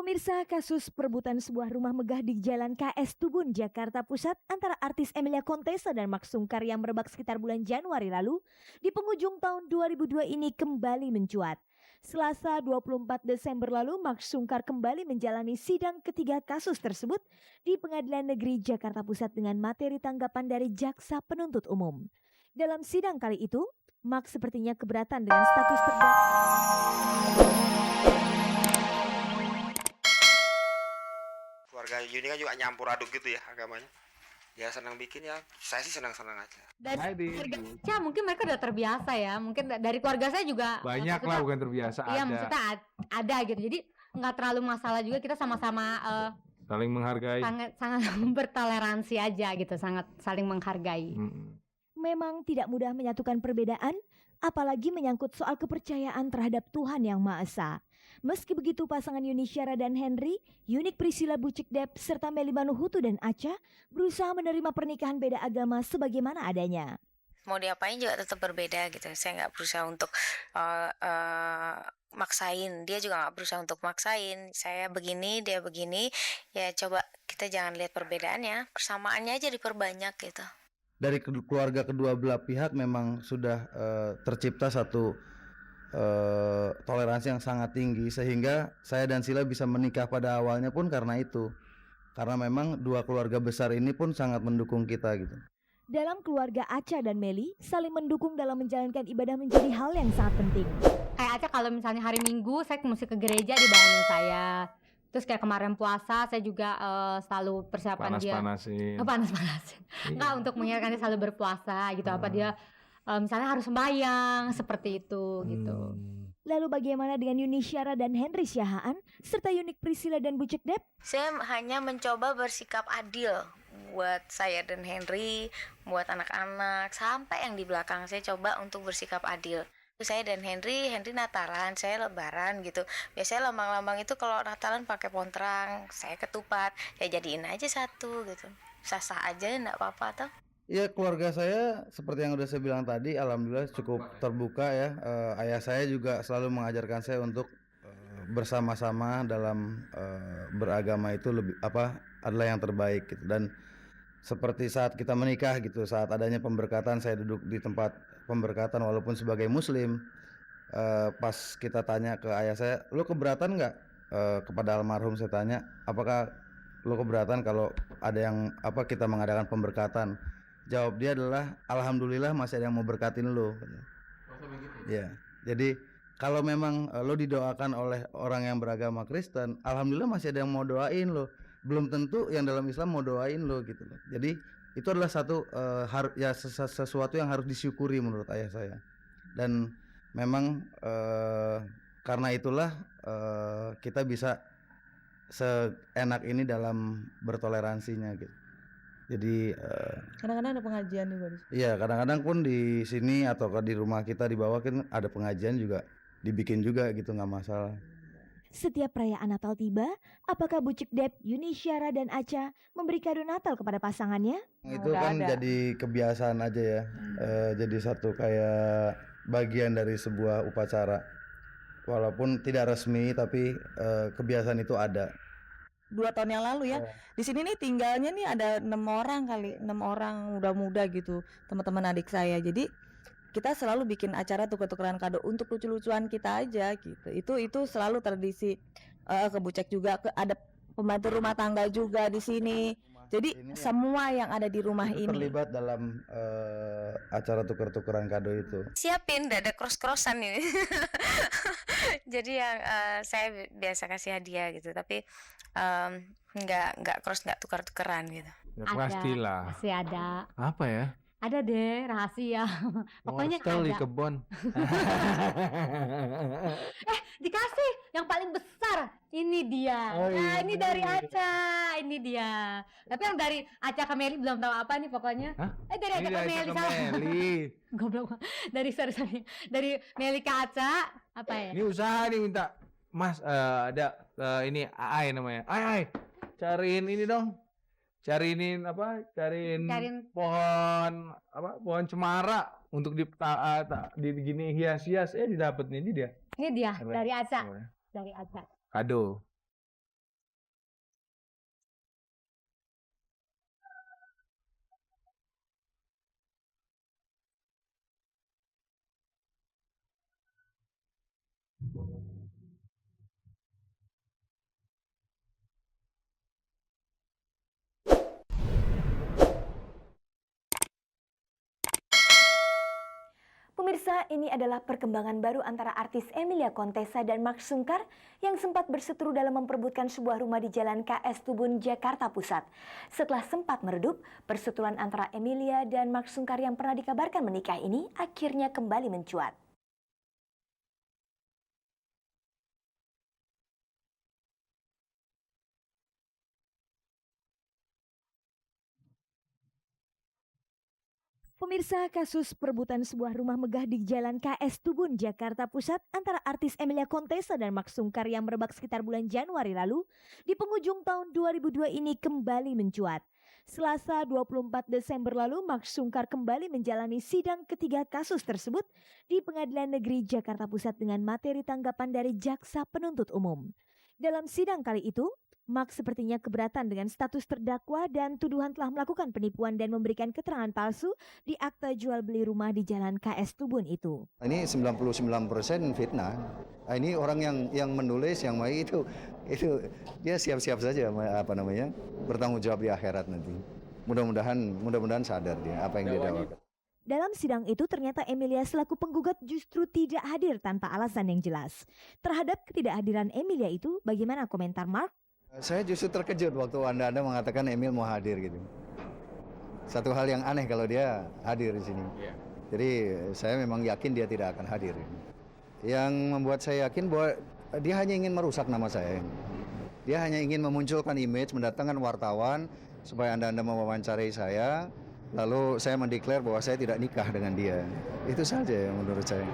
Pemirsa, kasus perebutan sebuah rumah megah di Jalan KS Tubun, Jakarta Pusat antara artis Emilia Contessa dan Mark Sungkar yang merebak sekitar bulan Januari lalu di penghujung tahun 2002 ini kembali mencuat. Selasa 24 Desember lalu, Mark Sungkar kembali menjalani sidang ketiga kasus tersebut di Pengadilan Negeri Jakarta Pusat dengan materi tanggapan dari Jaksa Penuntut Umum. Dalam sidang kali itu, Mark sepertinya keberatan dengan status terdakwa. Keluarga Yuni kan juga nyampur aduk gitu ya agamanya. Ya senang bikin ya, saya sih senang-senang aja. Dan keluarga mungkin mereka udah terbiasa ya, mungkin dari keluarga saya juga banyak lah, bukan terbiasa. Iya, ada. maksudnya ada gitu, jadi nggak terlalu masalah juga, kita sama-sama saling menghargai, sangat bertoleransi aja gitu, sangat saling menghargai. Memang tidak mudah menyatukan perbedaan, apalagi menyangkut soal kepercayaan terhadap Tuhan Yang Maha Esa. Meski begitu, pasangan Yuni Syara dan Henry, Yunik Priscilla Bucikdep, serta Melly Manuhutu dan Acha berusaha menerima pernikahan beda agama sebagaimana adanya. Mau diapain juga tetap berbeda gitu. Saya nggak berusaha untuk maksain, dia juga nggak berusaha untuk maksain. Saya begini, dia begini, ya coba kita jangan lihat perbedaannya, persamaannya aja diperbanyak gitu. Dari keluarga kedua belah pihak memang sudah tercipta satu toleransi yang sangat tinggi, sehingga saya dan Sila bisa menikah pada awalnya pun karena itu. Karena memang dua keluarga besar ini pun sangat mendukung kita gitu. Dalam keluarga Acha dan Melly, saling mendukung dalam menjalankan ibadah menjadi hal yang sangat penting. Kayak Acha kalau misalnya hari Minggu saya mesti ke gereja, dibangunin saya. Terus kayak kemarin puasa saya juga selalu persiapan panas-panasin. Panas-panasin. Enggak, untuk mengingatkan dia selalu berpuasa gitu. Apa dia misalnya harus sembahyang seperti itu gitu. Lalu bagaimana dengan Yuni Syara dan Henry Syahaan serta Yunik Priscilla dan Bucikdep? Saya hanya mencoba bersikap adil buat saya dan Henry, buat anak-anak, sampai yang di belakang saya coba untuk bersikap adil. Saya dan Henry Natalan, saya Lebaran gitu. Biasanya lambang-lambang itu kalau Natalan pakai pontrang, saya ketupat. Ya jadiin aja satu gitu. Sah-sah aja, enggak apa-apa toh. Ya, keluarga saya seperti yang udah saya bilang tadi, alhamdulillah cukup terbuka ya. Ayah saya juga selalu mengajarkan saya untuk bersama-sama dalam beragama itu adalah yang terbaik gitu. Dan seperti saat kita menikah gitu, saat adanya pemberkatan, saya duduk di tempat pemberkatan walaupun sebagai muslim. Pas kita tanya ke ayah saya, "Lo keberatan nggak?" Kepada almarhum saya tanya, "Apakah lo keberatan kalau ada yang kita mengadakan pemberkatan?" Jawab dia adalah, "Alhamdulillah masih ada yang mau berkatin lo." Ya, jadi kalau memang lo didoakan oleh orang yang beragama Kristen, alhamdulillah masih ada yang mau doain lo. Belum tentu yang dalam Islam mau doain lo gitu loh. Jadi itu adalah satu sesuatu yang harus disyukuri menurut ayah saya. Dan memang karena itulah kita bisa seenak ini dalam bertoleransinya gitu. Jadi kadang-kadang ada pengajian juga di sini. Iya, kadang-kadang pun di sini atau di rumah kita di bawah kan ada pengajian juga, dibikin juga gitu, nggak masalah. Setiap perayaan Natal tiba, apakah Bucikdep, Yuni Syara dan Acha memberi kado Natal kepada pasangannya? Itu kan jadi kebiasaan aja ya. Jadi satu kayak bagian dari sebuah upacara. Walaupun tidak resmi, tapi kebiasaan itu ada. 2 tahun yang lalu ya. Di sini nih tinggalnya nih ada 6 orang muda-muda gitu, teman-teman adik saya. Jadi kita selalu bikin acara tukar-tukaran kado untuk lucu-lucuan kita aja gitu. Itu selalu tradisi. Ke Bucek juga ada pembantu rumah tangga juga di sini. Jadi semua yang ada di rumah ini terlibat dalam acara tukar-tukaran kado itu. Siapin, udah ada cross-crossan ini. Jadi yang saya biasa kasih hadiah gitu, tapi nggak tukar-tukaran gitu. Ya, pastilah. Masih ada. Apa ya? Ada deh, rahasia. Pokoknya sekali ada. kebon. Dikasih yang paling besar. Ini dia. Nah, ini dari Acha. Ini dia. Tapi yang dari Acha ke Melly belum tahu apa nih pokoknya. Hah? Dari Acha ke Melly salah. Goblok. Sorry. Dari Melly ke Acha apa ya? Ini usaha nih minta. Mas, ada ini Ai namanya. Ai. Cariin ini dong. Cariin pohon cemara untuk di gini hias-hias, didapat nih dia. Ini dia dari Acha. Dari Acha. Kado. Pemirsa, ini adalah perkembangan baru antara artis Emilia Contessa dan Mark Sungkar yang sempat berseteru dalam memperebutkan sebuah rumah di Jalan KS Tubun, Jakarta Pusat. Setelah sempat meredup, perseteruan antara Emilia dan Mark Sungkar yang pernah dikabarkan menikah ini akhirnya kembali mencuat. Pemirsa, kasus perebutan sebuah rumah megah di Jalan KS Tubun, Jakarta Pusat antara artis Emilia Contessa dan Mark Sungkar yang merebak sekitar bulan Januari lalu di penghujung tahun 2002 ini kembali mencuat. Selasa 24 Desember lalu, Mark Sungkar kembali menjalani sidang ketiga kasus tersebut di Pengadilan Negeri Jakarta Pusat dengan materi tanggapan dari Jaksa Penuntut Umum. Dalam sidang kali itu, Mark sepertinya keberatan dengan status terdakwa dan tuduhan telah melakukan penipuan dan memberikan keterangan palsu di akta jual beli rumah di Jalan KS Tubun itu. Ini 99% fitnah. Nah, ini orang yang menulis yang baik itu dia siap-siap saja bertanggung jawab di akhirat nanti. Mudah-mudahan sadar dia apa yang dia dakwakan. Dalam sidang itu ternyata Emilia selaku penggugat justru tidak hadir tanpa alasan yang jelas. Terhadap ketidakhadiran Emilia itu, bagaimana komentar Mark? Saya justru terkejut waktu Anda mengatakan Emil mau hadir gitu. Satu hal yang aneh kalau dia hadir di sini. Jadi saya memang yakin dia tidak akan hadir. Yang membuat saya yakin bahwa dia hanya ingin merusak nama saya. Dia hanya ingin memunculkan image, mendatangkan wartawan supaya Anda mewawancarai saya. Lalu saya mendeklar bahwa saya tidak nikah dengan dia. Itu saja yang menurut saya.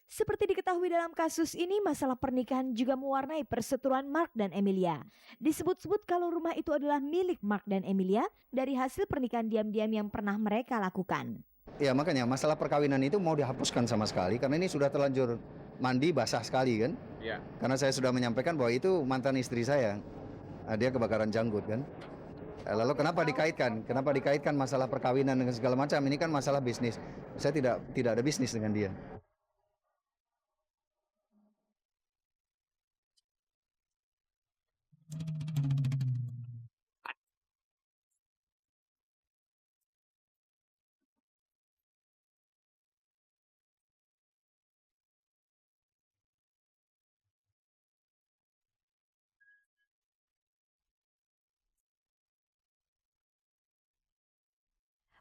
Seperti diketahui dalam kasus ini, masalah pernikahan juga mewarnai perseteruan Mark dan Emilia. Disebut-sebut kalau rumah itu adalah milik Mark dan Emilia dari hasil pernikahan diam-diam yang pernah mereka lakukan. Ya makanya masalah perkawinan itu mau dihapuskan sama sekali karena ini sudah terlanjur mandi basah sekali kan. Ya. Karena saya sudah menyampaikan bahwa itu mantan istri saya. Dia kebakaran janggut kan. Lalu kenapa dikaitkan? Kenapa dikaitkan masalah perkawinan dengan segala macam? Ini kan masalah bisnis. Saya tidak ada bisnis dengan dia.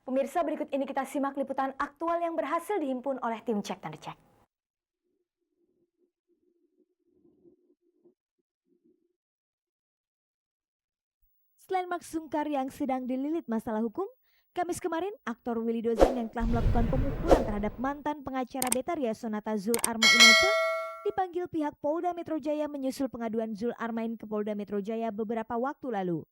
Pemirsa, berikut ini kita simak liputan aktual yang berhasil dihimpun oleh tim Cek dan Dicek. Selain Mark Sungkar yang sedang dililit masalah hukum, Kamis kemarin aktor Willy Dozan yang telah melakukan pemukulan terhadap mantan pengacara Betharia Sonata Zul Arma Inata dipanggil pihak Polda Metro Jaya menyusul pengaduan Zul Armain ke Polda Metro Jaya beberapa waktu lalu.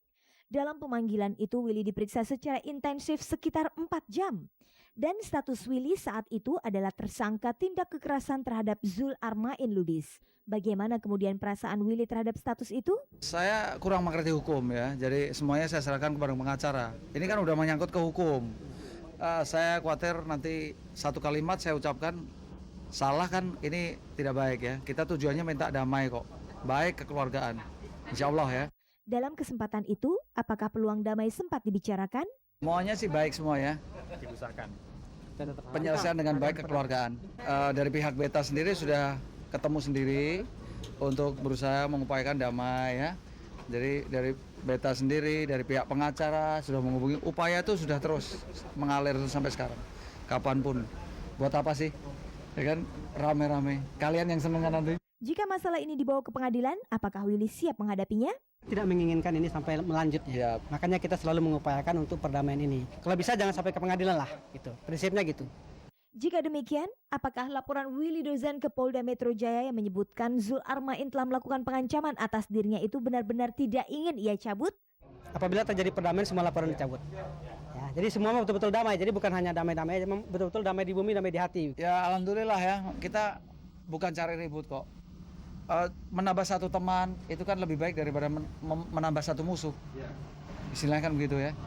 Dalam pemanggilan itu, Willy diperiksa secara intensif sekitar 4 jam. Dan status Willy saat itu adalah tersangka tindak kekerasan terhadap Zul Armain Lubis. Bagaimana kemudian perasaan Willy terhadap status itu? Saya kurang mengerti hukum ya, jadi semuanya saya serahkan kepada pengacara. Ini kan udah menyangkut ke hukum. Saya khawatir nanti satu kalimat saya ucapkan salah kan ini tidak baik ya. Kita tujuannya minta damai kok, baik kekeluargaan, insya Allah ya. Dalam kesempatan itu, apakah peluang damai sempat dibicarakan? Semuanya sih baik semua ya. Diusahakan. Penyelesaian dengan baik kekeluargaan. Dari pihak Beta sendiri sudah ketemu sendiri untuk berusaha mengupayakan damai ya. Jadi dari Beta sendiri, dari pihak pengacara sudah menghubungi. Upaya itu sudah terus mengalir sampai sekarang. Kapanpun. Buat apa sih? Ya kan rame-rame. Kalian yang seneng kan nanti. Jika masalah ini dibawa ke pengadilan, apakah Willy siap menghadapinya? Tidak menginginkan ini sampai melanjut ya. Makanya kita selalu mengupayakan untuk perdamaian ini. Kalau bisa jangan sampai ke pengadilan lah, gitu. Prinsipnya gitu. Jika demikian, apakah laporan Willy Dozan ke Polda Metro Jaya yang menyebutkan Zul Armain telah melakukan pengancaman atas dirinya itu benar-benar tidak ingin ia cabut? Apabila terjadi perdamaian, semua laporan dicabut. Ya, jadi semua betul-betul damai. Jadi bukan hanya damai-damai, betul-betul damai di bumi, damai di hati. Ya alhamdulillah ya, kita bukan cari ribut kok. Menambah satu teman itu kan lebih baik daripada menambah satu musuh. Istilahnya kan begitu ya.